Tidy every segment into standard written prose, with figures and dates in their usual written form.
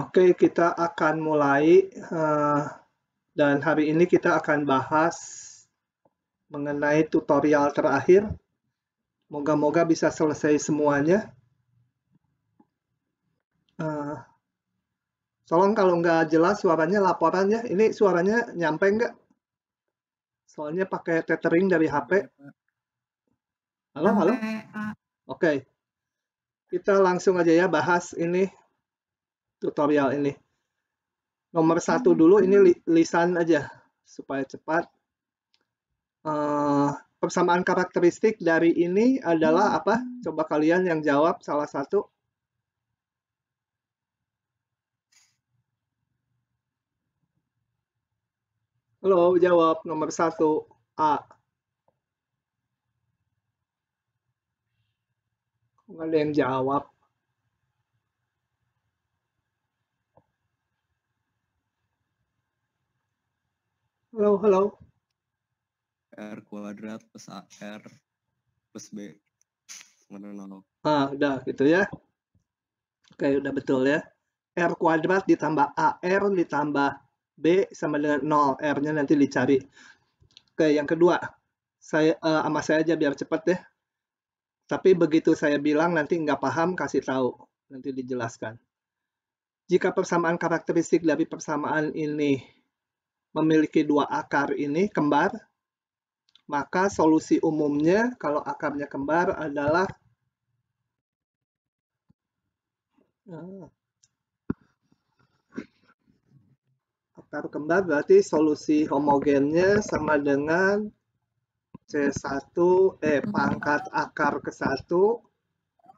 Oke, kita akan mulai dan hari ini kita akan bahas mengenai tutorial terakhir. Moga-moga bisa selesai semuanya. Tolong kalau nggak jelas suaranya laporan ya. Ini suaranya nyampe nggak? Soalnya pakai tethering dari HP. Halo, halo? Oke. Kita langsung aja ya bahas ini tutorial ini. Nomor 1 dulu ini lisan aja supaya cepat. Persamaan karakteristik dari ini adalah apa? Coba kalian yang jawab salah satu. Halo, jawab nomor 1 A. Nggak ada yang jawab. Halo, halo. R kuadrat plus AR plus B sama dengan 0. Udah gitu ya. Oke, udah betul ya. R kuadrat ditambah AR ditambah B sama dengan 0. R-nya nanti dicari. Oke, yang kedua. Sama saya aja biar cepat ya. Tapi begitu saya bilang nanti nggak paham, kasih tahu. Nanti dijelaskan. Jika persamaan karakteristik dari persamaan ini memiliki dua akar ini kembar, maka solusi umumnya kalau akarnya kembar adalah akar kembar berarti solusi homogennya sama dengan C1 pangkat akar ke 1,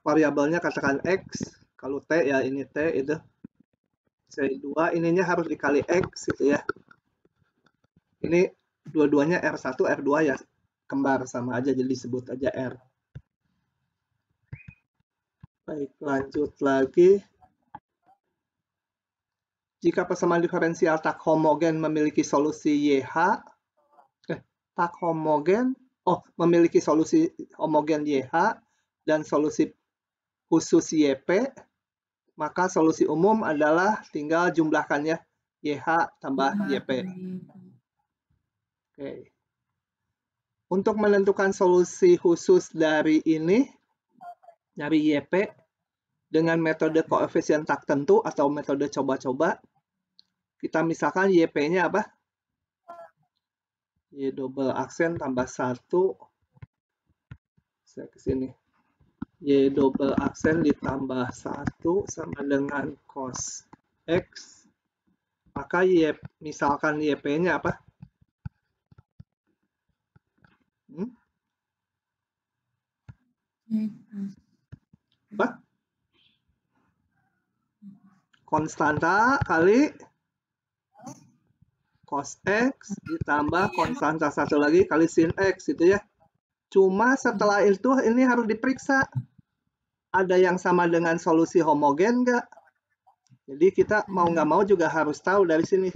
variabelnya katakan X, kalau T ya ini T itu, C2 ininya harus dikali X gitu ya. Ini dua-duanya R1, R2 ya kembar sama aja jadi disebut aja R. Baik, lanjut lagi. Jika persamaan diferensial tak homogen memiliki solusi YH, tak homogen, memiliki solusi homogen YH dan solusi khusus YP, maka solusi umum adalah tinggal jumlahkannya YH tambah YP. Oke. Untuk menentukan solusi khusus dari ini, dari YP, dengan metode koefisien tak tentu atau metode coba-coba, kita misalkan YP-nya apa? Y double aksen tambah 1. Saya ke sini. Y double aksen ditambah 1 sama dengan cos X. Maka misalkan YP-nya apa? Apa? Konstanta kali cos X ditambah konstanta satu lagi kali sin X itu ya. Cuma setelah itu ini harus diperiksa. Ada yang sama dengan solusi homogen nggak? Jadi kita mau nggak mau juga harus tahu dari sini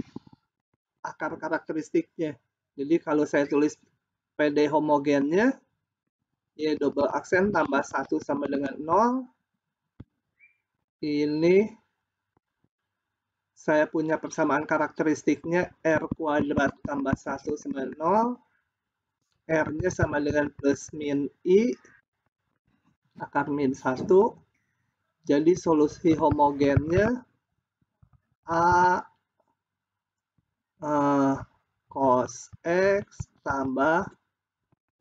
akar karakteristiknya. Jadi kalau saya tulis PD homogennya, Y double aksen tambah 1 sama dengan 0. Ini saya punya persamaan karakteristiknya R kuadrat tambah 1 sama 0. R-nya sama dengan plus min I akar min 1. Jadi solusi homogennya A cos X tambah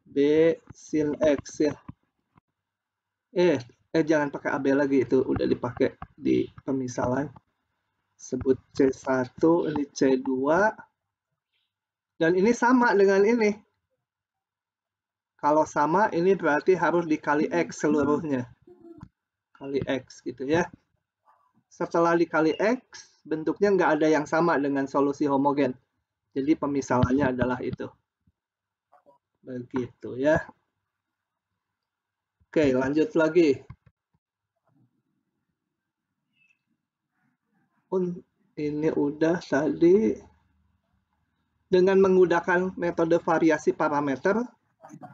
B sin X ya. Jangan pakai AB lagi, itu udah dipakai di pemisalan. Sebut C1, ini C2. Dan ini sama dengan ini. Kalau sama, ini berarti harus dikali X seluruhnya. Kali X gitu ya. Setelah dikali X, bentuknya nggak ada yang sama dengan solusi homogen. Jadi pemisalannya adalah itu. Begitu ya. Oke, lanjut lagi. Ini udah tadi. Dengan menggunakan metode variasi parameter,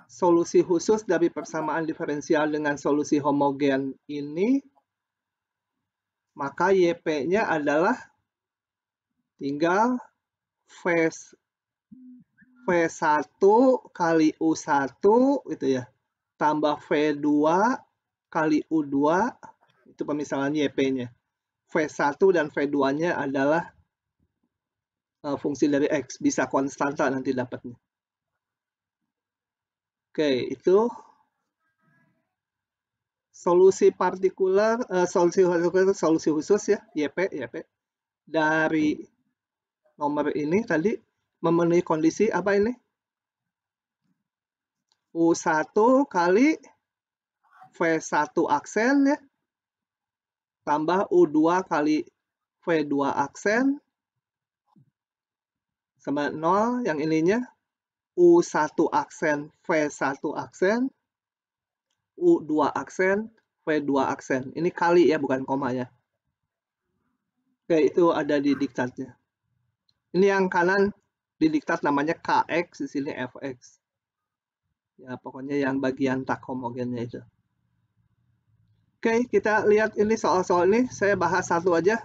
solusi khusus dari persamaan diferensial dengan solusi homogen ini Maka YP-nya adalah tinggal V1 kali U1 gitu ya. Tambah V2 kali U2, itu pemisalan YP-nya. V1 dan V2-nya adalah fungsi dari X, bisa konstanta nanti dapatnya. Oke, itu solusi partikular, solusi khusus ya, YP. Dari nomor ini tadi memenuhi kondisi apa ini? U1 kali V1 aksen ya, tambah U2 kali V2 aksen, sama 0, yang ininya U1 aksen, V1 aksen, U2 aksen, V2 aksen. Ini kali ya, bukan koma ya. Oke, itu ada di diktatnya. Ini yang kanan di diktat namanya KX, di sini FX. Ya, pokoknya yang bagian tak homogennya itu. Oke, kita lihat ini soal-soal ini. Saya bahas satu aja.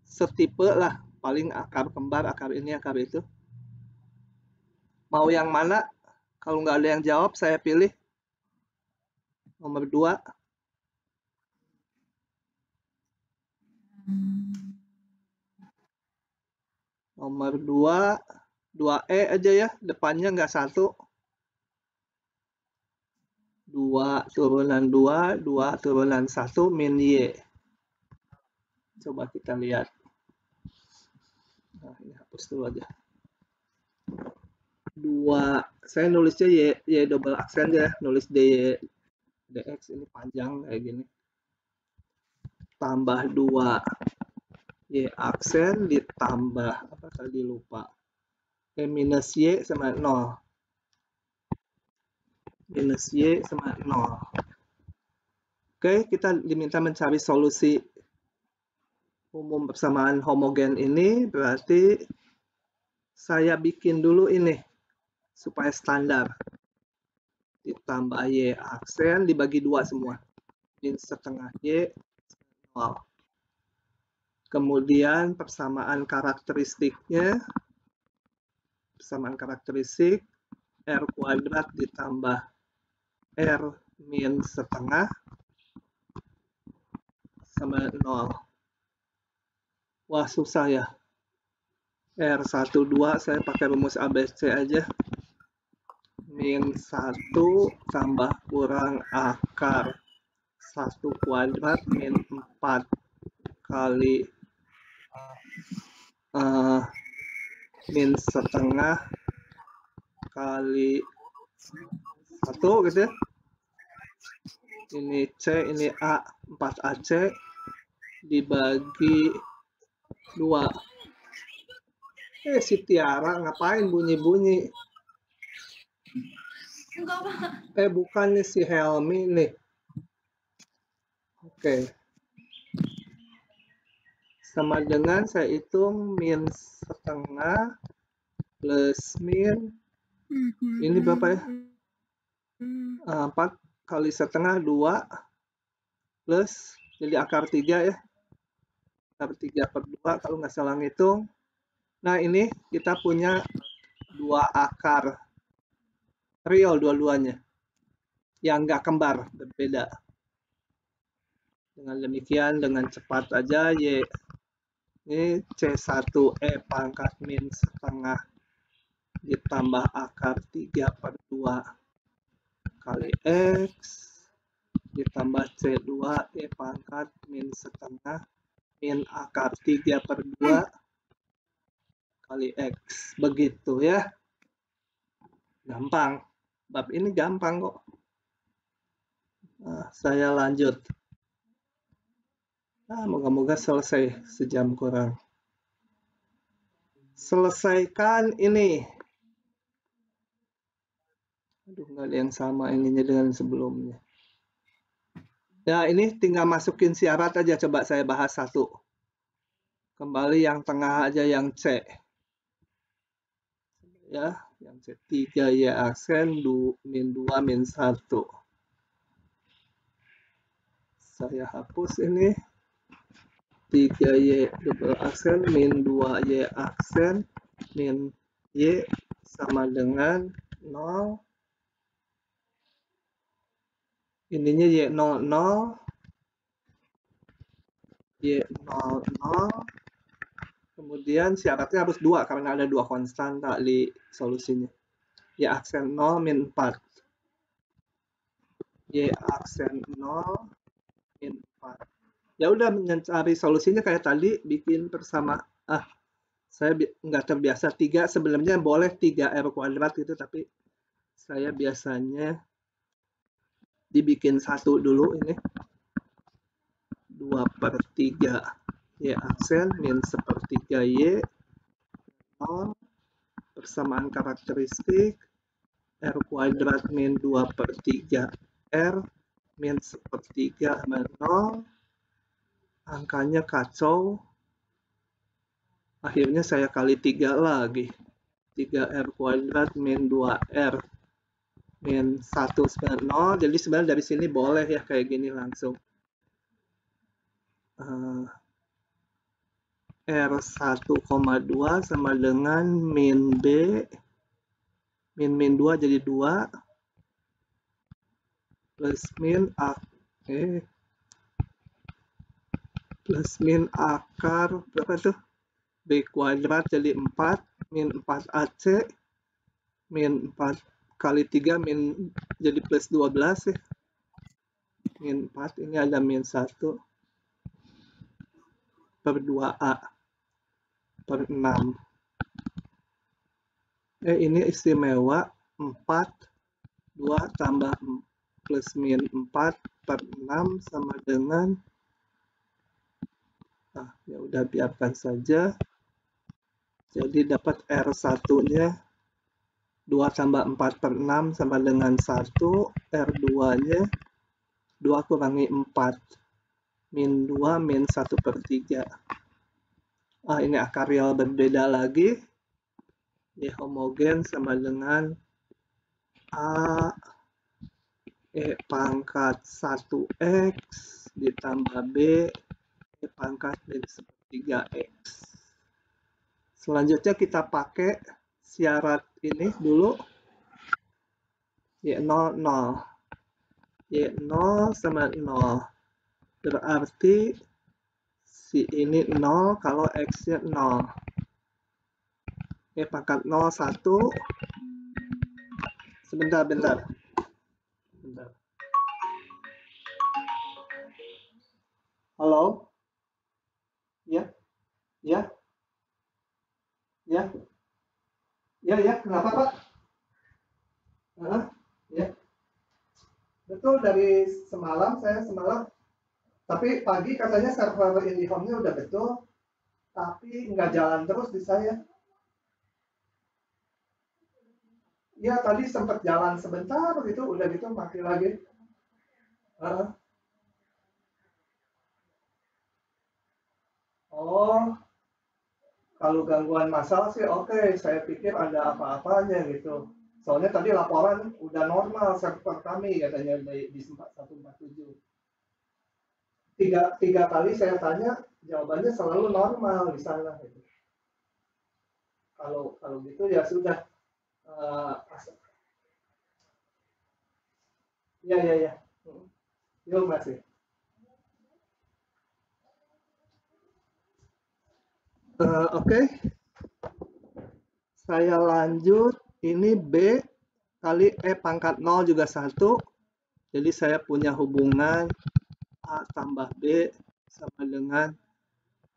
Setipe lah. Paling akar kembar, akar ini, akar itu. Mau yang mana? Kalau nggak ada yang jawab, saya pilih nomor 2. Nomor 2, 2E aja ya. Depannya nggak 1. 2 turunan 2, 2 turunan 1 min Y. Coba kita lihat. Nah, ini hapus dulu aja. 2, saya nulisnya Y double aksen ya, nulis DX ini panjang kayak gini. Tambah 2 Y aksen ditambah, apa tadi lupa. Minus Y sama 0. Minus Y sama 0. Oke, kita diminta mencari solusi umum persamaan homogen ini, berarti saya bikin dulu ini supaya standar. Ditambah Y aksen dibagi 2 semua. Min setengah Y 0. Kemudian persamaan karakteristiknya, persamaan karakteristik R kuadrat ditambah R min setengah sama 0. Wah, susah ya. R12 saya pakai rumus ABC aja. Min 1 tambah kurang akar 1 kuadrat min 4 kali min setengah kali 1 gitu ya. Ini C, ini A, 4AC dibagi 2. Si Tiara ngapain bunyi-bunyi? Bukannya si Helmi nih. Oke. Sama dengan saya hitung min setengah plus min. Ini berapa ya? 4 kali setengah 2 plus, jadi akar 3 ya. Akar 3/2 kalau nggak salah ngitung. Nah, ini kita punya 2 akar real dua-duanya. Yang nggak kembar, berbeda. Dengan demikian, dengan cepat aja Y ini C1E pangkat min setengah ditambah akar 3/2 kali X ditambah C2E pangkat min setengah min akar 3/2 kali X. Begitu ya. Gampang. Bab ini gampang kok. Nah, saya lanjut. Nah, moga-moga selesai sejam kurang. Selesaikan ini. Aduh, nggak ada yang sama ininya dengan sebelumnya. Ya, ini tinggal masukin syarat aja. Coba saya bahas satu. Kembali yang tengah aja, yang C. Ya, yang C. 3 Y aksen min 2 min 1. Saya hapus ini. 3Y double aksen min 2Y aksen min Y sama dengan 0. Ininya Y00, Y00. Kemudian syaratnya harus 2 karena ada 2 konstan di solusinya. Y aksen 0 min 4. Y aksen 0 min 4. Ya udah mencari solusinya kayak tadi, bikin bersama. Saya nggak terbiasa 3, sebelumnya boleh 3R kuadrat gitu, tapi saya biasanya dibikin 1 dulu ini. 2/3 Y aksen min 1/3 Y 0 persamaan karakteristik R kuadrat min 2/3 R min 1/3 sama 0. Angkanya kacau. Akhirnya saya kali 3 lagi. 3R kuadrat min 2R min 1 sama 0. Jadi sebenarnya dari sini boleh ya kayak gini langsung. R1,2 sama dengan min B. Min 2 jadi 2. Plus min A. Plus min akar berapa tuh? B kuadrat jadi 4 min 4AC min 4 kali 3 min jadi plus 12 ya. Min 4 ini ada min 1 per 2A per 6. Ini istimewa 4 2 tambah plus min 4 per 6 sama dengan ya udah biarkan saja. Jadi dapat R1-nya 2 tambah 4 per 6 sama dengan 1. R2-nya 2 kurangi 4. Min 2 min 1/3. Ini akar real berbeda lagi. Y homogen sama dengan A E pangkat 1X ditambah B E pangkat min 1/3X. Selanjutnya kita pakai syarat ini dulu. Y0, 0. Y0 sama 0. Berarti si ini 0 kalau X-nya 0. E pangkat 0, 1. Bentar. Halo? Ya? Ya, kenapa Pak? Ya. Betul, dari semalam, tapi pagi katanya server IndiHome-nya udah betul, tapi nggak jalan terus di saya. Ya, tadi sempat jalan sebentar gitu, udah gitu mati lagi. Kalau gangguan masalah sih oke, saya pikir ada apa-apanya gitu. Soalnya tadi laporan udah normal server kami katanya di 147. Tiga kali saya tanya, jawabannya selalu normal di sana gitu. Kalau gitu ya sudah. Ya. Yuk masih. Oke. Saya lanjut. Ini B kali E pangkat 0 juga 1. Jadi saya punya hubungan A tambah B sama dengan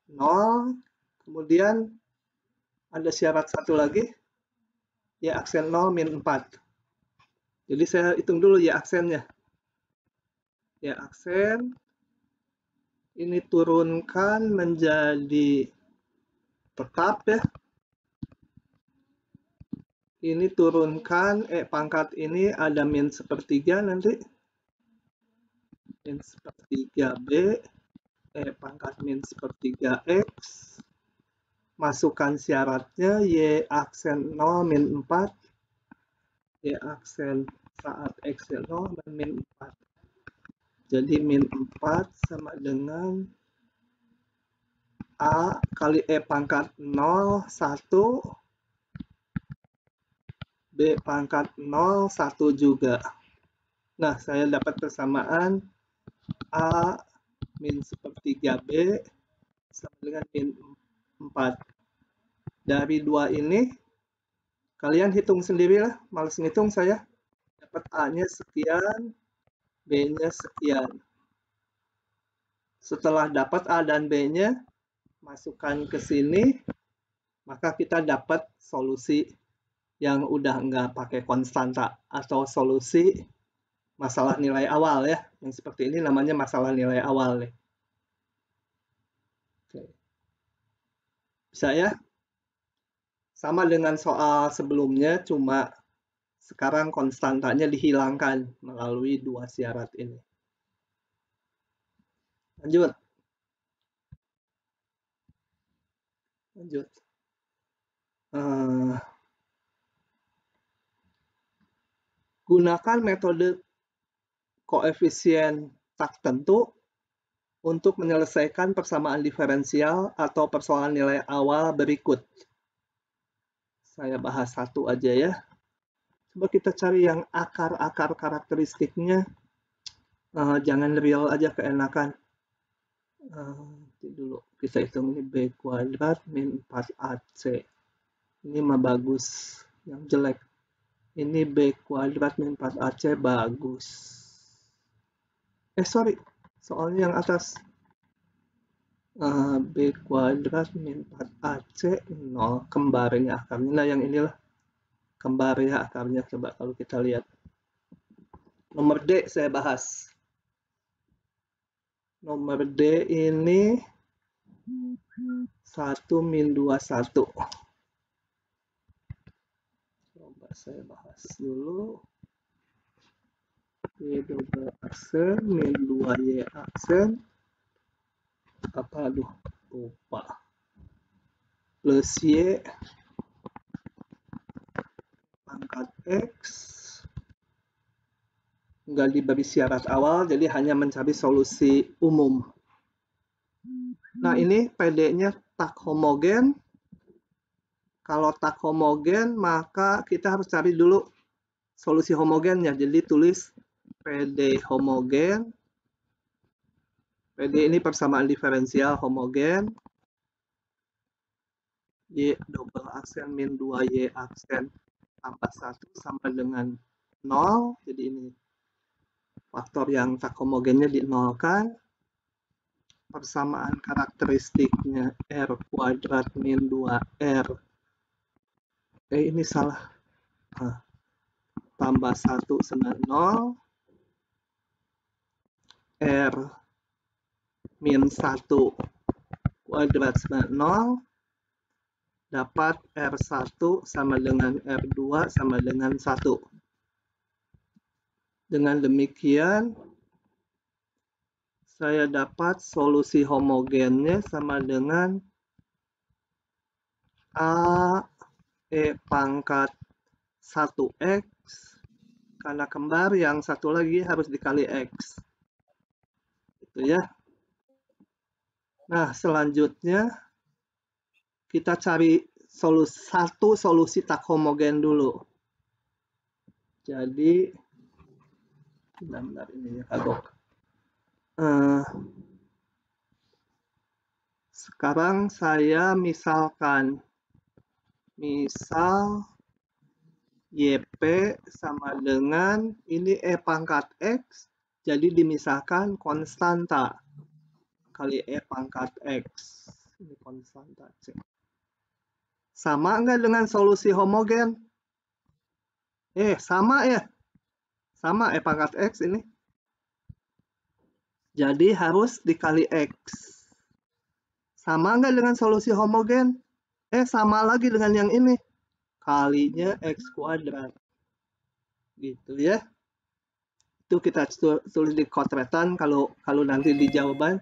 0. Kemudian ada syarat satu lagi. Y aksen 0 min 4. Jadi saya hitung dulu Y aksennya. Y aksen ini turunkan menjadi tetap ya. Ini turunkan E pangkat ini ada min 1/3 nanti. Min 1/3 B E pangkat min 1/3 X. Masukkan syaratnya Y aksen 0 min 4. Y aksen saat X 0 dan min 4. Jadi min 4 sama dengan A kali E pangkat 0, 1. B pangkat 0, 1 juga. Nah, saya dapat persamaan A min sepertiga B sama dengan min 4. Dari dua ini, kalian hitung sendirilah. Males ngitung saya. Dapat A-nya sekian, B-nya sekian. Setelah dapat A dan B-nya, masukkan ke sini, maka kita dapat solusi yang udah nggak pakai konstanta atau solusi masalah nilai awal ya. Yang seperti ini namanya masalah nilai awal nih. Oke. Bisa ya? Sama dengan soal sebelumnya, cuma sekarang konstantanya dihilangkan melalui dua syarat ini. Lanjut. Gunakan metode koefisien tak tentu untuk menyelesaikan persamaan diferensial atau persoalan nilai awal berikut. Saya bahas satu aja ya. Coba kita cari yang akar-akar karakteristiknya. Jangan real aja, keenakan. Dulu kita hitung ini B kuadrat min 4AC. Ini mah bagus. Yang jelek. Ini B kuadrat min 4AC bagus. Sorry. Soalnya yang atas. B kuadrat min 4AC 0. Kembarnya akarnya. Nah yang inilah. Kembarnya akarnya. Coba kalau kita lihat. Nomor D saya bahas. Nomor D ini 1 min 21. Coba saya bahas dulu. Y double aksen min 2Y aksen. Apa, aduh, lupa. Plus Y pangkat X. Nggak diberi syarat awal, jadi hanya mencari solusi umum. Nah, ini PD-nya tak homogen. Kalau tak homogen, maka kita harus cari dulu solusi homogennya. Jadi tulis PD homogen. PD ini persamaan diferensial homogen. Y double aksen min 2Y aksen tambah 1 sama dengan 0. Jadi ini faktor yang tak homogennya dinolkan. Persamaan karakteristiknya R kuadrat min 2R. Ini salah. Tambah 1 sama 0. R min 1 kuadrat sama 0. Dapat R1 sama dengan R2 sama dengan 1. Dengan demikian, saya dapat solusi homogennya sama dengan A E pangkat 1X, karena kembar yang satu lagi harus dikali X. Itu ya. Nah, selanjutnya kita cari satu solusi tak homogen dulu. Jadi, benar-benar ini ya kagok. Sekarang saya misalkan, misal YP sama dengan ini E pangkat X, jadi dimisahkan konstanta kali E pangkat X. Ini konstanta C. Sama nggak dengan solusi homogen? Sama ya. Sama E pangkat X ini. Jadi harus dikali X. Sama nggak dengan solusi homogen? Sama lagi dengan yang ini. Kalinya X kuadrat. Gitu ya. Itu kita tulis di kotretan kalau nanti di jawaban.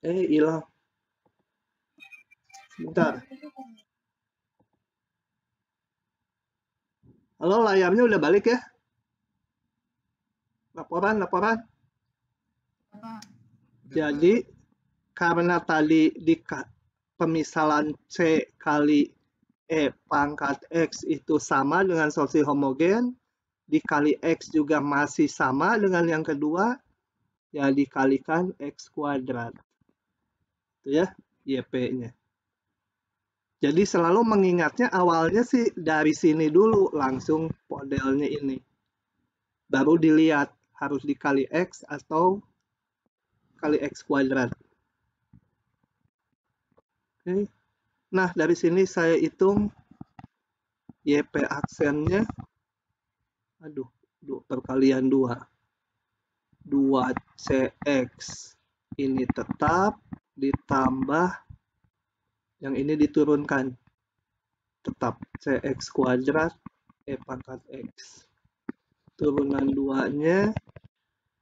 Hilang. Sebentar. Halo, layarnya udah balik ya? Laporan. Pak. Jadi karena tadi di pemisalan C kali E pangkat X itu sama dengan solusi homogen, dikali X juga masih sama dengan yang kedua, ya dikalikan X kuadrat. Itu ya, YP-nya. Jadi selalu mengingatnya awalnya sih dari sini dulu, langsung modelnya ini. Baru dilihat harus dikali X atau kali X kuadrat. Oke. Nah, dari sini saya hitung YP aksennya. Aduh, perkalian 2. 2CX ini tetap ditambah yang ini diturunkan. Tetap CX kuadrat E pangkat X. Turunan 2-nya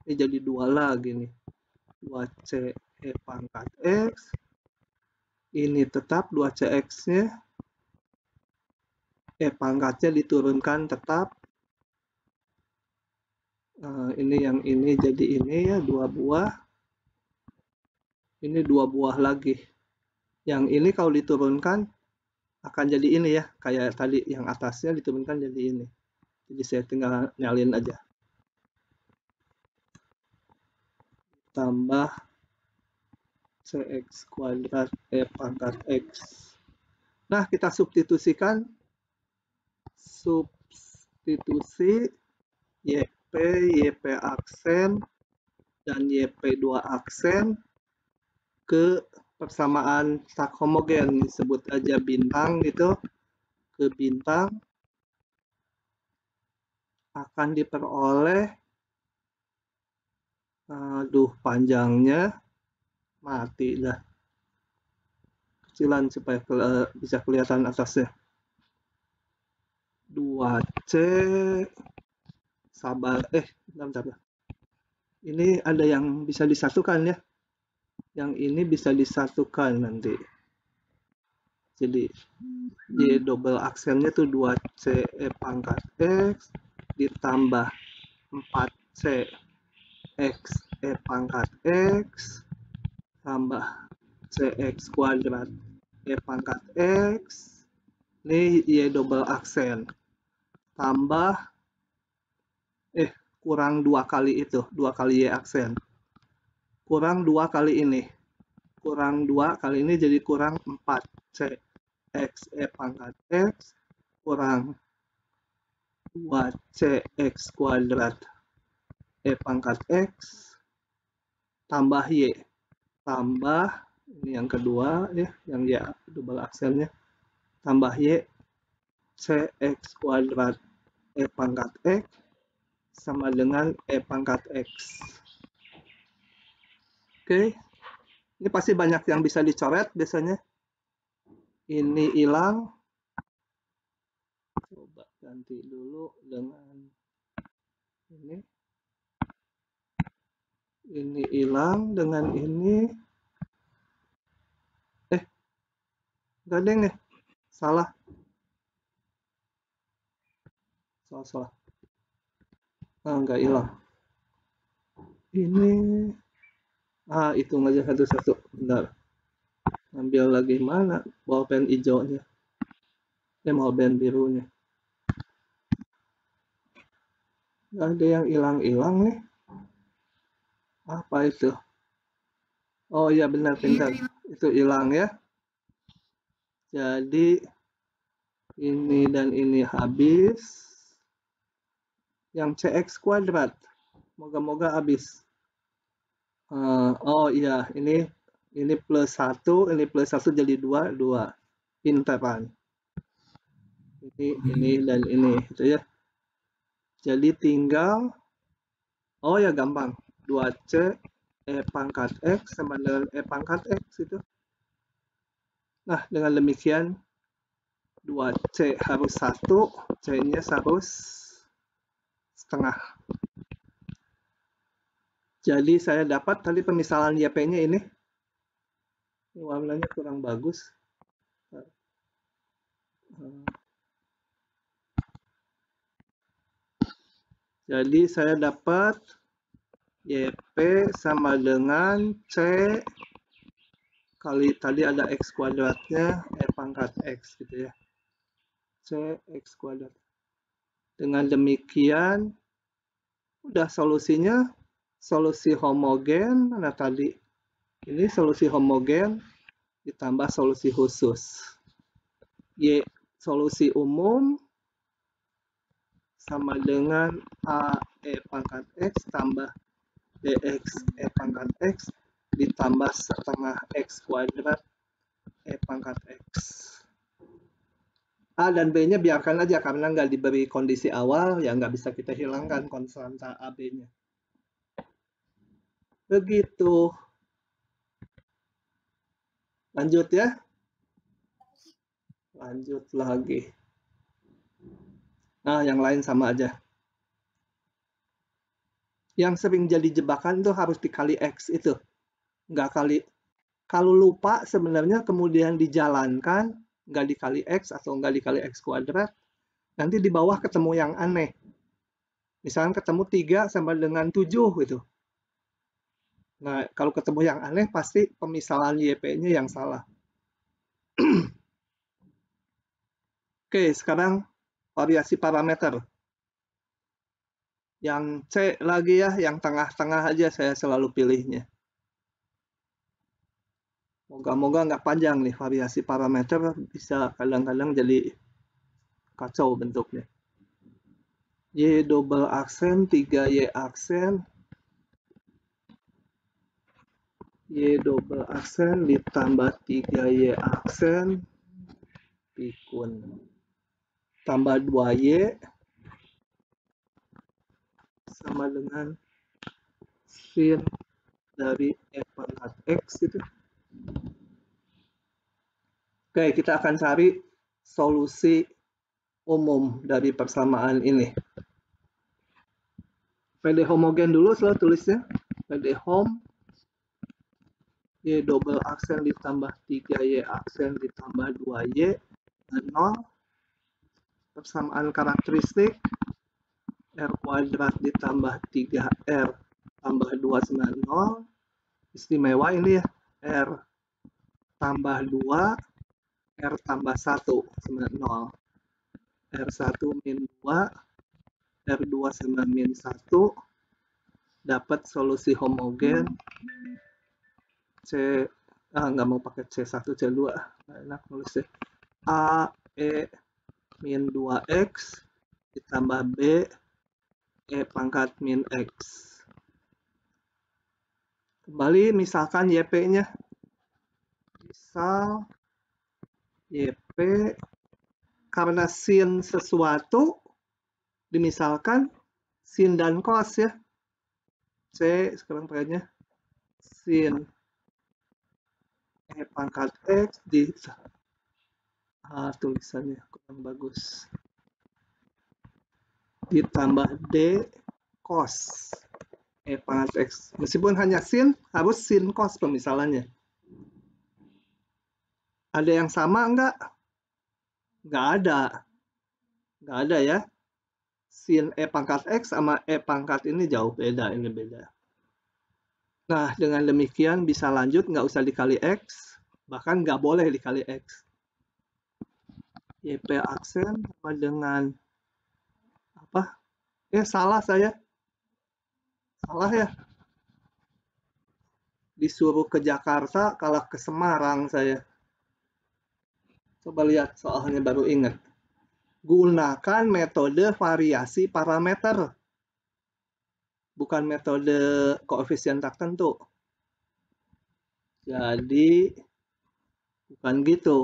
ini jadi 2 lagi nih. 2C E pangkat X. Ini tetap 2CX-nya. E pangkatnya diturunkan tetap. Ini yang ini jadi ini ya, 2 buah. Ini 2 buah lagi. Yang ini kalau diturunkan akan jadi ini ya, kayak tadi yang atasnya diturunkan jadi ini. Jadi saya tinggal nyalin aja. Tambah CX kuadrat E pangkat X. Nah, kita substitusikan. Substitusi YP aksen, dan YP2 aksen ke persamaan sak homogen. Disebut aja bintang gitu. Ke bintang akan diperoleh, aduh panjangnya mati dah. Kecilan supaya bisa kelihatan atasnya. 2C sabar, bentar. Ini ada yang bisa disatukan ya. Yang ini bisa disatukan nanti. Jadi Y double aksennya tuh 2C E pangkat X ditambah 4C X E pangkat X tambah CX kuadrat E pangkat X. Ini Y double aksen. Tambah kurang 2 kali itu, 2 kali Y aksen. Kurang 2 kali ini. Kurang 2 kali ini jadi kurang 4C X E pangkat X kurang 2CX kuadrat E pangkat X tambah Y. Tambah, ini yang kedua ya, yang Y double aksennya. Tambah Y CX kuadrat E pangkat X sama dengan E pangkat X. Oke. Ini pasti banyak yang bisa dicoret biasanya. Ini hilang. Coba ganti dulu dengan ini. Ini hilang dengan ini. Enggak deh nih. Salah. Salah. Enggak hilang. Ini. Hitung aja satu-satu. Bentar. Ambil lagi mana bolpen hijaunya. Bolpen birunya. Enggak ada yang hilang-hilang nih. Apa itu? Oh iya benar, pintar. Itu hilang ya. Jadi ini dan ini habis. Yang CX kuadrat. Moga-moga habis. Oh iya, ini plus 1, ini plus 1 jadi 2, 2. Pintaran. Ini dan ini, gitu ya. Jadi tinggal, oh ya gampang. 2C E pangkat X sama dengan E pangkat X itu. Nah, dengan demikian 2C harus 1, C-nya harus setengah. Jadi saya dapat tadi pemisalan YP-nya ini. Ini warnanya kurang bagus. Jadi saya dapat YP sama dengan C kali tadi ada X kuadratnya, E pangkat X gitu ya. C X kuadrat. Dengan demikian, udah solusinya, solusi homogen, mana tadi? Ini solusi homogen ditambah solusi khusus. Y solusi umum sama dengan A E pangkat X tambah DX E pangkat X ditambah setengah X kuadrat E pangkat X. A dan B-nya biarkan aja karena nggak diberi kondisi awal, ya nggak bisa kita hilangkan konstanta AB-nya. Begitu. Lanjut ya. Lanjut lagi. Nah, yang lain sama aja. Yang sering jadi jebakan itu harus dikali X itu. Nggak kali. Kalau lupa sebenarnya kemudian dijalankan, nggak dikali X atau nggak dikali X kuadrat, nanti di bawah ketemu yang aneh. Misalnya ketemu 3 sama dengan 7 gitu. Nah, kalau ketemu yang aneh pasti pemisahan YP-nya yang salah. Oke, sekarang variasi parameter. Yang C lagi ya, yang tengah-tengah aja saya selalu pilihnya. Moga-moga nggak panjang nih variasi parameter, bisa kadang-kadang jadi kacau bentuknya. Y double aksen, 3Y aksen. Y double aksen ditambah 3Y aksen. Pikun. Tambah 2Y. Sama dengan sin dari E pangkat X itu. Oke, kita akan cari solusi umum dari persamaan ini. PD homogen dulu selalu tulisnya. PD hom Y double aksen ditambah 3Y aksen ditambah 2Y dan 0. Persamaan karakteristik R kuadrat ditambah 3R tambah 2 sama 0. Istimewa ini ya. R tambah 2, R tambah 1 sama 0. R1 min 2, R2 sama min 1. Dapat solusi homogen C, nggak mau pakai C1, C2. Nggak enak nulisnya. A, E min 2X ditambah B, E pangkat min X. Kembali misalkan YP-nya. Misal YP karena sin sesuatu dimisalkan sin dan cos ya. C sekarang pakainya sin E pangkat X di tulisannya kurang bagus. Ditambah D cos E pangkat X. Meskipun hanya sin, harus sin cos pemisalannya. Ada yang sama enggak? Enggak ada. Enggak ada ya. Sin E pangkat X sama E pangkat ini jauh beda. Ini beda. Nah, dengan demikian bisa lanjut. Nggak usah dikali X. Bahkan nggak boleh dikali X. YP aksen sama dengan apa? Salah saya. Salah ya. Disuruh ke Jakarta, kalah ke Semarang saya. Coba lihat soalnya baru ingat. Gunakan metode variasi parameter. Bukan metode koefisien tertentu. Jadi, bukan gitu.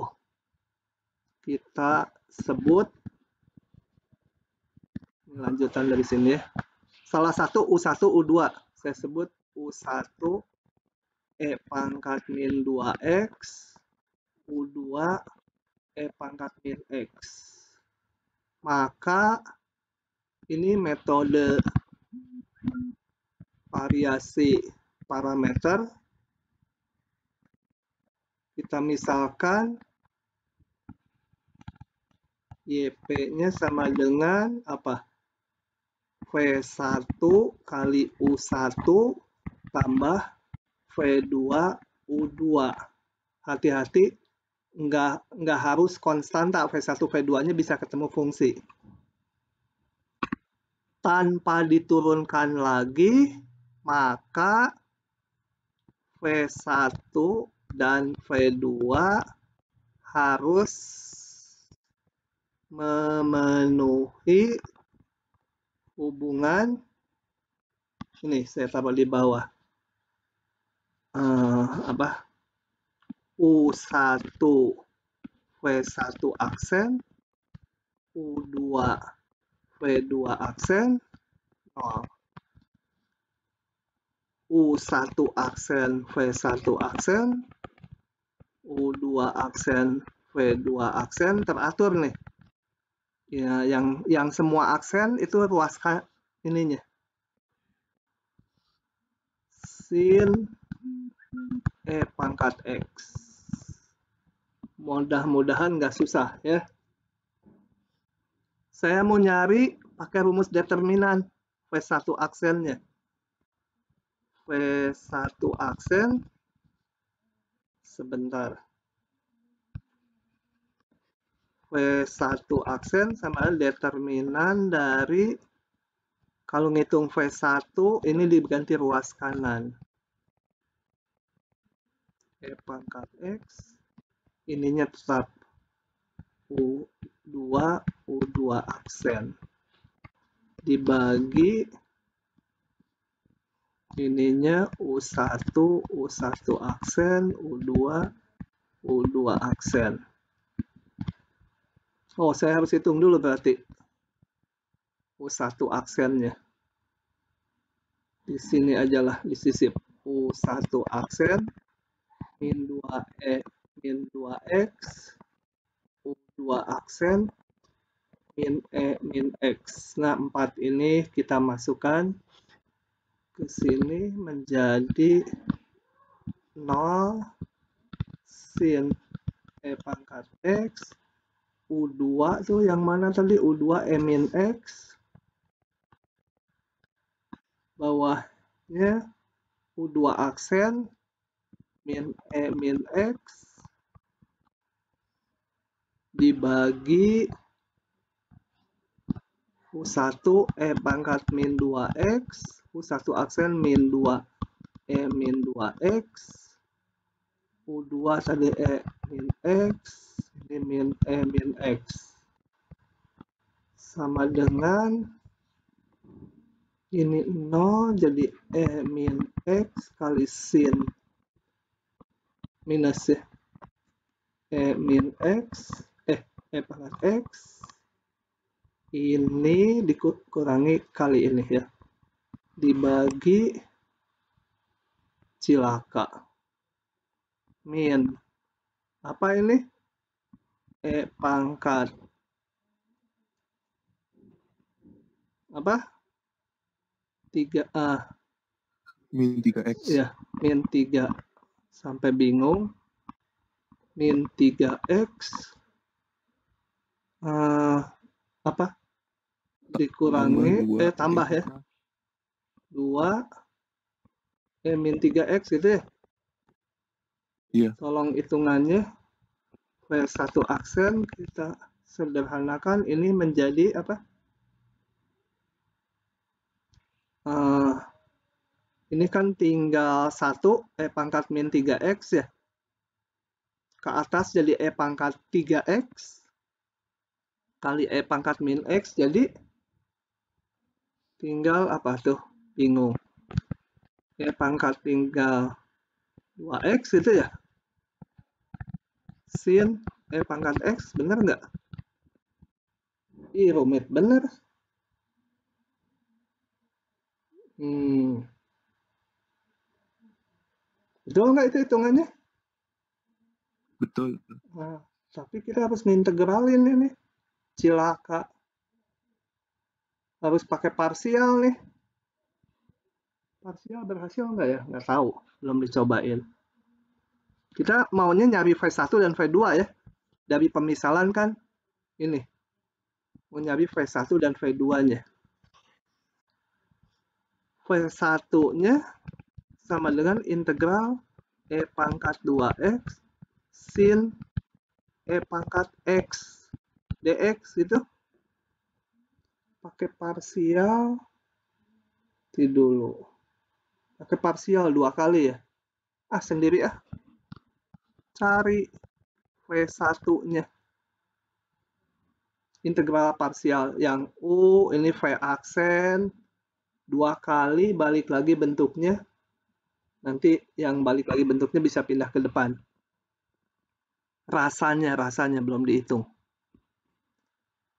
Kita sebut, lanjutan dari sini ya. Salah satu U1, U2. Saya sebut U1 E pangkat min 2X, U2 E pangkat min X. Maka ini metode variasi parameter. Kita misalkan YP-nya sama dengan apa? V1 kali U1 tambah V2 U2. Hati-hati, nggak harus konstanta, V1 V2-nya bisa ketemu fungsi. Tanpa diturunkan lagi, maka V1 dan V2 harus memenuhi hubungan ini, saya taruh di bawah, U1 V1 aksen, U2 V2 aksen, U1 aksen V1 aksen, U2 aksen V2 aksen teratur nih. Ya, yang semua aksen itu ruas ininya. Sin E pangkat X. Mudah-mudahan nggak susah ya. Saya mau nyari pakai rumus determinan V1 aksennya. V1 aksen, sebentar. V1 aksen sama determinan dari, kalau ngitung V1 ini diganti ruas kanan. E pangkat X, ininya tetap U2 aksen. Dibagi ininya U1 aksen, U2 aksen. Oh, saya harus hitung dulu berarti U1 aksennya. Di sini ajalah disisip. U1 aksen min 2E min 2X, U2 aksen min E min X. Nah, 4 ini kita masukkan ke sini menjadi 0 sin E pangkat X, U2 tuh yang mana tadi? U2 E min X. Bawahnya U2 aksen min E min X dibagi U1 E pangkat min 2X, U1 aksen min 2 E min 2X, U2 tadi E min X, ini min E min X. Sama dengan ini 0, jadi E min X kali sin minus ya. E min X, E pangkat X, ini dikurangi kali ini ya. Dibagi cilaka. Min, apa ini? E pangkat apa? 3A. Min 3X. Ya, min 3. Sampai bingung. Min 3X. Apa? Dikurangi, tambah ya. 2. Min 3X itu ya? Iya. Tolong hitungannya. V1 aksen kita sederhanakan. Ini menjadi apa? Ini kan tinggal 1 E pangkat min 3X ya. Ke atas jadi E pangkat 3X kali E pangkat min X, jadi tinggal apa tuh? Bingung. E pangkat tinggal 2X itu ya. Sin E pangkat X, bener nggak? Ih, rumit bener. Betul nggak itu hitungannya? Betul. Nah, tapi kita harus ngintegralin ini. Cilaka. Harus pakai parsial nih. Parsial berhasil nggak ya? Nggak tahu. Belum dicobain. Kita maunya nyari V1 dan V2 ya. Dari pemisalan kan ini. Mau nyari V1 dan V2-nya. V1-nya sama dengan integral E pangkat 2X sin E pangkat X dx gitu. Pakai parsial dulu. Pakai parsial 2 kali ya. Sendiri ah. Cari V1-nya. Integral parsial yang U, ini V aksen 2 kali balik lagi bentuknya. Nanti yang balik lagi bentuknya bisa pindah ke depan. Rasanya belum dihitung.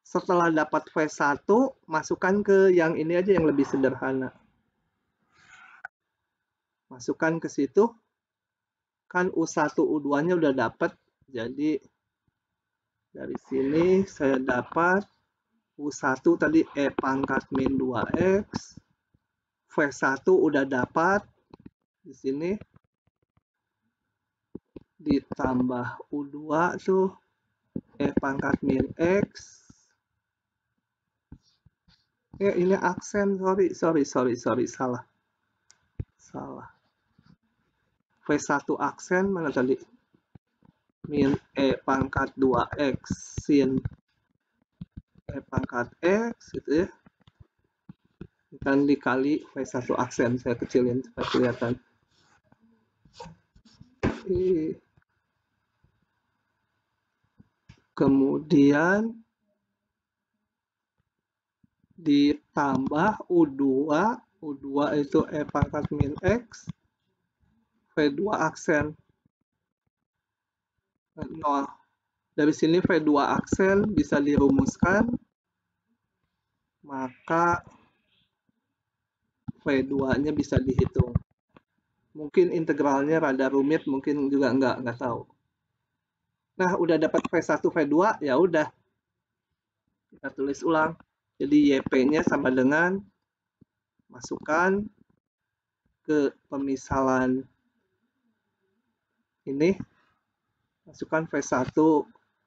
Setelah dapat V1, masukkan ke yang ini aja yang lebih sederhana. Masukkan ke situ. Kan U1, U2-nya udah dapat. Jadi dari sini saya dapat U1 tadi E pangkat min 2X. V1 udah dapat. Di sini. Ditambah U2 tuh E pangkat min X. Ini aksen, sorry, salah. V1 aksen mana tadi? Min E pangkat 2X sin E pangkat X, gitu ya. Dan dikali V1 aksen, saya kecilin supaya kelihatan. Kemudian ditambah U2 itu E pangkat min X, V2 aksen 0. Dari sini V2 aksen bisa dirumuskan, maka V2-nya bisa dihitung. Mungkin integralnya rada rumit, mungkin juga nggak tahu. Nah, udah dapat V1, V2, ya udah. Kita tulis ulang. Jadi YP-nya sama dengan masukkan ke pemisalan ini. Masukkan V1,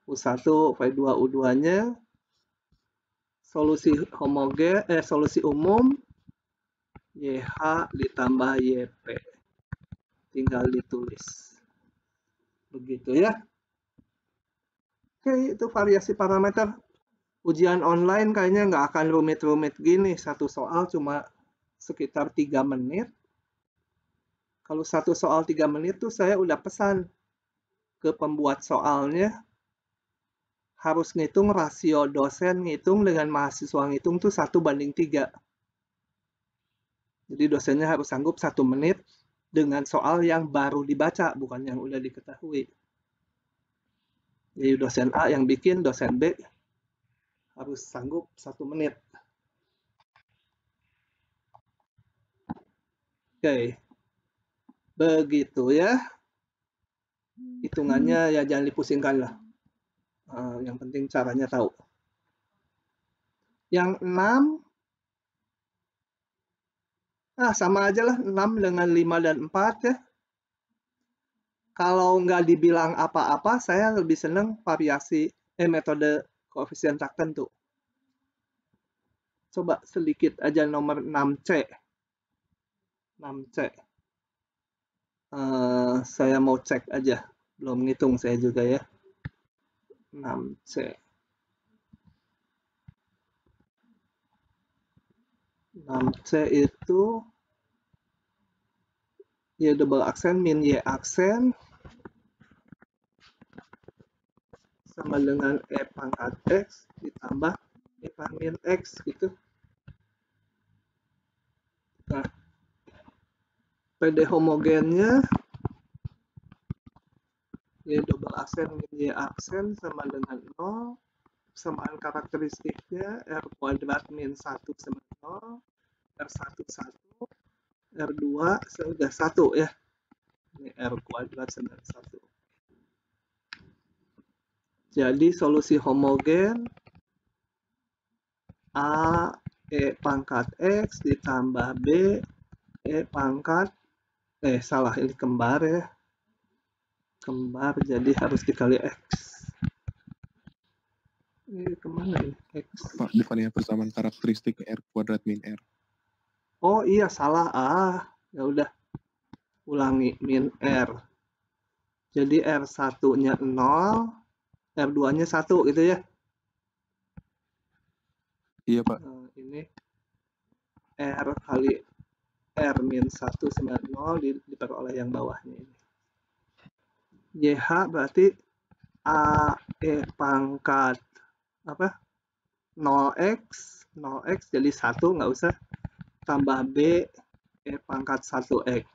U1, V2, U2-nya. Solusi homogen, solusi umum YH ditambah YP. Tinggal ditulis. Begitu ya. Oke, itu variasi parameter. Ujian online kayaknya nggak akan rumit-rumit gini. Satu soal cuma sekitar 3 menit. Kalau satu soal 3 menit tuh saya udah pesan ke pembuat soalnya. Harus ngitung rasio dosen ngitung dengan mahasiswa ngitung tuh 1:3. Jadi dosennya harus sanggup 1 menit dengan soal yang baru dibaca, bukan yang udah diketahui. Jadi dosen A yang bikin, dosen B harus sanggup 1 menit. Oke. Begitu ya. Hitungannya ya jangan dipusingkan lah. Yang penting caranya tahu. Yang 6, sama aja lah 6 dengan 5 dan 4 ya. Kalau nggak dibilang apa-apa, saya lebih senang variasi metode koefisien tertentu. Coba sedikit aja nomor 6C. 6C. Saya mau cek aja. Belum ngitung saya juga ya. 6C. 6C itu Y double aksen min Y aksen sama dengan E pangkat X ditambah E pangkat min X gitu. Nah, PD homogennya Y double aksen min Y aksen sama dengan 0. Persamaan karakteristiknya R kuadrat min 1 sama 0. R1 1. R2 sudah 1 ya. Ini R kuadrat sama 1. Jadi solusi homogen A E pangkat X ditambah B E pangkat salah, ini kembar ya. Kembar jadi harus dikali X. Ini kemana ini? X. Pak, bukannya persamaan karakteristik R kuadrat min R? Oh iya, salah. Ya udah, ulangi min R. Jadi R1-nya 0, R2-nya 1 gitu ya. Iya, Pak. Nah, ini R kali R min 1 sama 0 diperoleh yang bawahnya ini. YH berarti AE pangkat apa? 0x, 0x jadi 1 nggak usah, tambah B E pangkat 1x.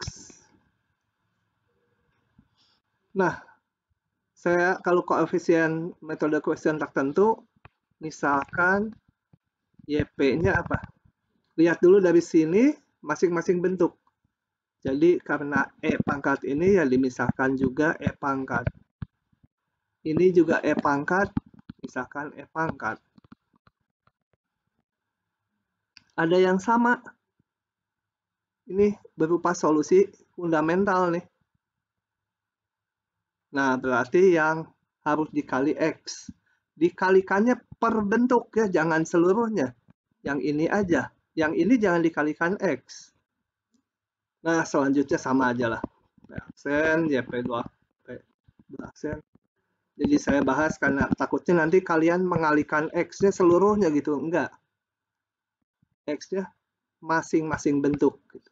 Nah, saya kalau koefisien metode koefisien tertentu, misalkan YP-nya apa? Lihat dulu dari sini masing-masing bentuk. Jadi karena E pangkat ini ya dimisahkan juga E pangkat. Ini juga E pangkat, misalkan E pangkat. Ada yang sama. Ini berupa solusi fundamental nih. Nah, berarti yang harus dikali X. Dikalikannya per bentuk ya, jangan seluruhnya. Yang ini aja. Yang ini jangan dikalikan X. Nah, selanjutnya sama aja lah. Aksen, YP2 aksen. Jadi saya bahas karena takutnya nanti kalian mengalihkan X-nya seluruhnya gitu. Enggak. X-nya masing-masing bentuk. Gitu.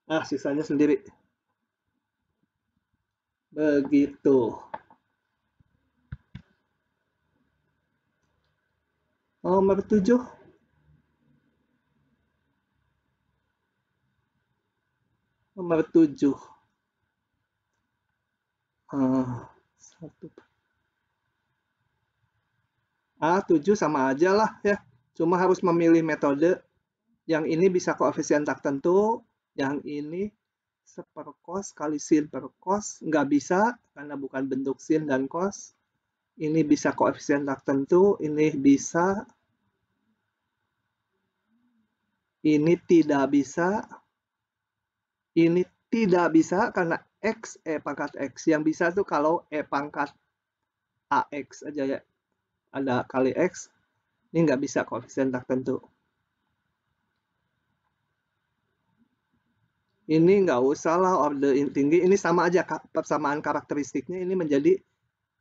Nah, sisanya sendiri. Begitu. Nomor 7. Nomor 7. 7 sama aja lah ya. Cuma harus memilih metode. Yang ini bisa koefisien tertentu. Yang ini seperkos kali sin per cos. Nggak bisa karena bukan bentuk sin dan cos. Ini bisa koefisien tertentu. Ini bisa. Ini tidak bisa. Ini tidak bisa karena X E pangkat X. Yang bisa tuh kalau E pangkat AX aja ya. Ada kali X. Ini nggak bisa koefisien tertentu. Ini nggak usah lah order tinggi. Ini sama aja persamaan karakteristiknya. Ini menjadi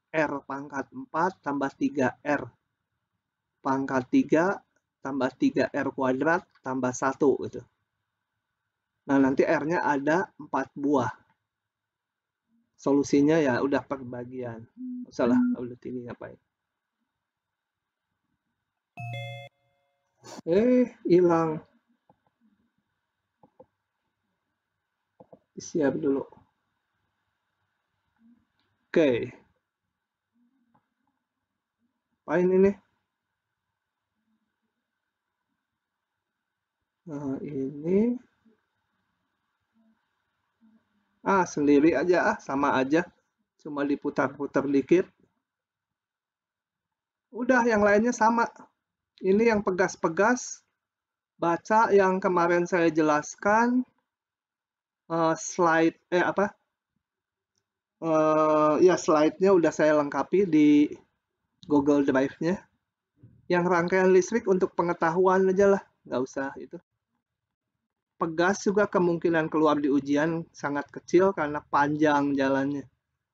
R pangkat 4 tambah 3R pangkat 3 tambah 3R kuadrat tambah 1 gitu. Nah, nanti R-nya ada 4 buah. Solusinya ya udah perbagian. Nggak usah lah order tinggi ngapain. Hilang. Siap dulu. Oke. Apain ini? Nah, ini. Sendiri aja sama aja. Cuma diputar-putar dikit. Udah, yang lainnya sama. Ini yang pegas-pegas. Baca yang kemarin saya jelaskan. Slide, slide-nya udah saya lengkapi di Google Drive-nya. Yang rangkaian listrik untuk pengetahuan aja lah. Nggak usah itu. Pegas juga kemungkinan keluar di ujian sangat kecil karena panjang jalannya.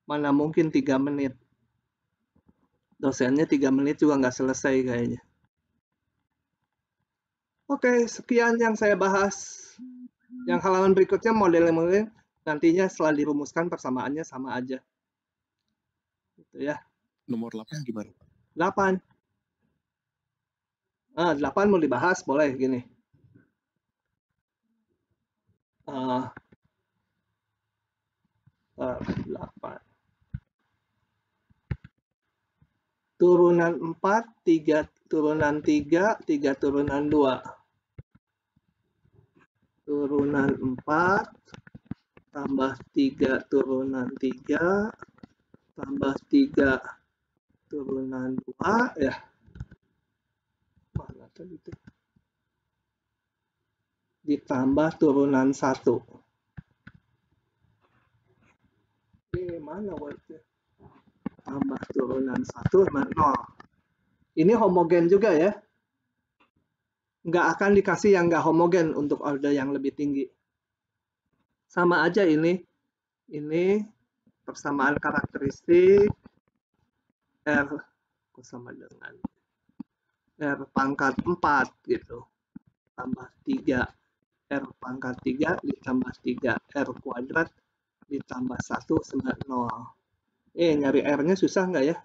Mana mungkin 3 menit. Dosennya 3 menit juga nggak selesai kayaknya. Oke, sekian yang saya bahas. Yang halaman berikutnya model-model nantinya setelah dirumuskan persamaannya sama aja. Gitu ya. Nomor 8 gimana? 8. 8 mau dibahas, boleh gini. 8. Turunan 4, 3 turunan 3, 3 turunan 2. Turunan 4, tambah 3 turunan 3, tambah 3 turunan 2, ya. Mana tadi itu? Ditambah turunan 1. Mana wordnya? Tambah turunan 1 sama 0. Ini homogen juga ya. nggak akan dikasih yang nggak homogen untuk order yang lebih tinggi. Sama aja ini persamaan karakteristik R sama dengan R pangkat 4 gitu, tambah 3, R pangkat 3 ditambah 3, R kuadrat ditambah 1 sama 0. Nyari R-nya susah nggak ya?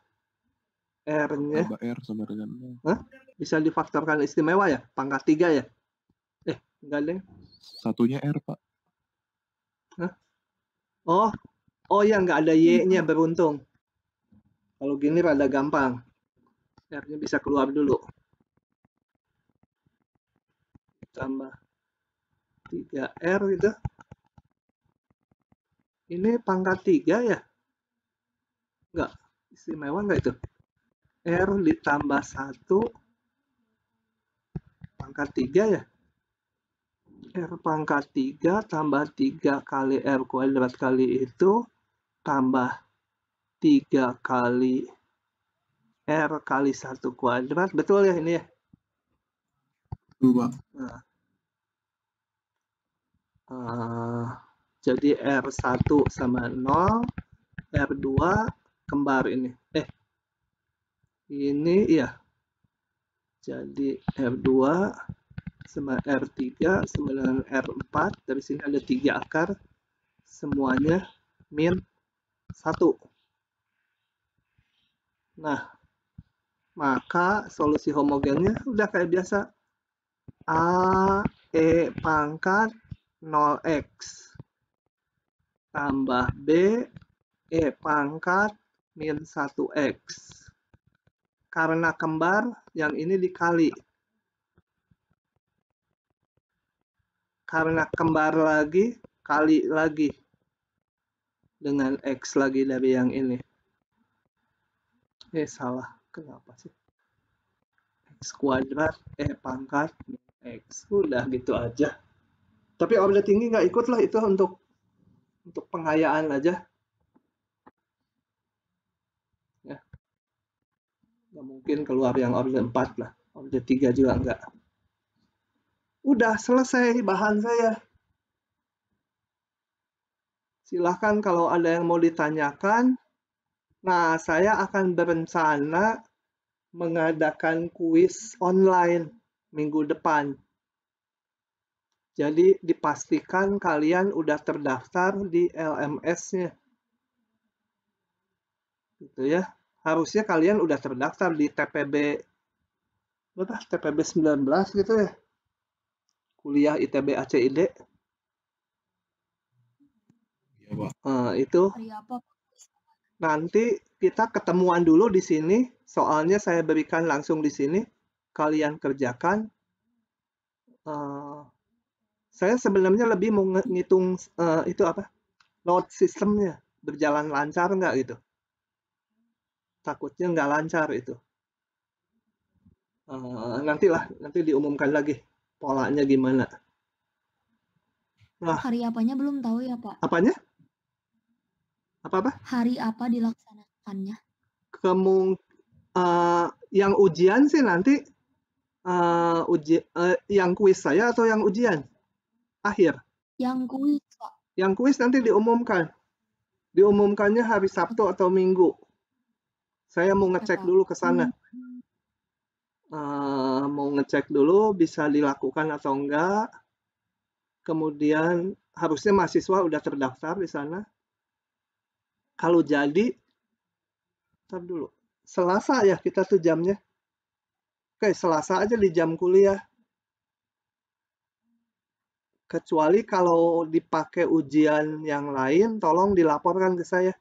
R-nya Tambah R sama dengan 0. bisa difaktorkan istimewa ya? Pangkat 3 ya? Enggak deh. Satunya R, Pak. Oh ya, nggak ada Y-nya, beruntung. Kalau gini rada gampang. R-nya bisa keluar dulu. Tambah 3R gitu. Ini pangkat 3 ya? Enggak. Istimewa nggak itu? R ditambah 1 pangkat 3 ya? R pangkat 3 tambah 3 kali R kuadrat kali itu tambah 3 kali R kali 1 kuadrat. Betul ya ini ya? Betul, Pak. Jadi R1 sama 0, R2 kembar ini. Ini ya. Jadi R2 sama R3 sama dengan R4. Dari sini ada 3 akar. Semuanya min 1. Nah, maka solusi homogennya udah kayak biasa. A, E pangkat 0x tambah B, E pangkat min 1x. Karena kembar, yang ini dikali. Karena kembar lagi, kali lagi. Dengan X lagi dari yang ini. Salah. Kenapa sih? X kuadrat, E pangkat, min X. Udah gitu aja. Tapi order tinggi nggak ikut lah, itu untuk pengayaan aja. Ya. Nggak mungkin keluar yang order 4 lah. Order 3 juga enggak. Udah selesai bahan saya. Silahkan kalau ada yang mau ditanyakan. Nah, saya akan berencana mengadakan kuis online minggu depan. Jadi dipastikan kalian udah terdaftar di LMS-nya. Gitu ya. Harusnya kalian udah terdaftar di TPB 19 gitu ya. Kuliah ITB ACID. Iya, Pak. Itu Hari apa? nanti kita ketemuan dulu di sini. Soalnya saya berikan langsung di sini. Kalian kerjakan. Saya sebenarnya lebih mau ngitung itu apa? Load sistemnya. Berjalan lancar nggak gitu. Takutnya nggak lancar itu. Nanti diumumkan lagi polanya gimana. Nah, Hari apanya belum tahu ya, Pak? apanya? Apa? Hari apa dilaksanakannya? Yang ujian sih nanti yang kuis saya atau yang ujian? Akhir. Yang kuis, Pak. Yang kuis nanti diumumkan. Diumumkannya hari Sabtu atau Minggu. Saya mau ngecek dulu ke sana. Mau ngecek dulu bisa dilakukan atau enggak. Kemudian harusnya mahasiswa udah terdaftar di sana. Kalau jadi, ntar dulu. Selasa ya kita tuh jamnya. Oke, Selasa aja di jam kuliah. Kecuali kalau dipakai ujian yang lain, tolong dilaporkan ke saya.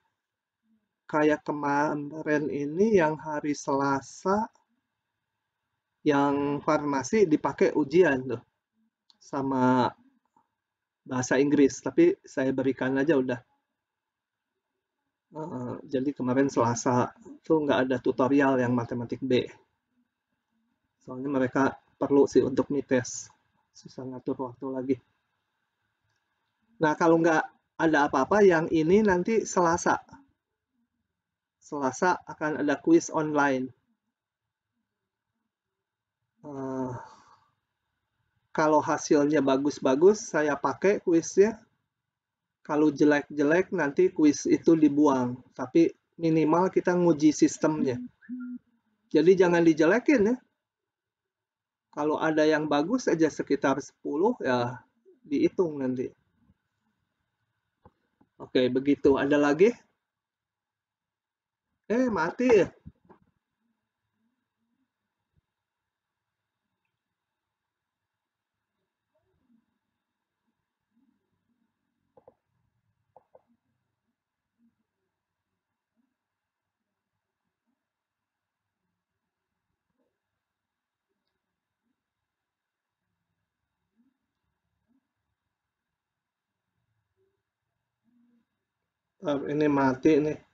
Kayak kemarin ini yang hari Selasa, yang farmasi dipakai ujian tuh sama bahasa Inggris, tapi saya berikan aja udah. Jadi kemarin Selasa tuh nggak ada tutorial yang matematik B. Soalnya mereka perlu sih untuk mites. Susah ngatur waktu lagi. Nah, kalau nggak ada apa-apa, yang ini nanti Selasa. Selasa akan ada kuis online. Kalau hasilnya bagus-bagus, saya pakai kuisnya. Kalau jelek-jelek, nanti kuis itu dibuang. Tapi minimal kita nguji sistemnya. Jadi jangan dijelekin ya. Kalau ada yang bagus aja sekitar 10, ya dihitung nanti. Oke, begitu. Ada lagi? Mati ya. Ini mati nih.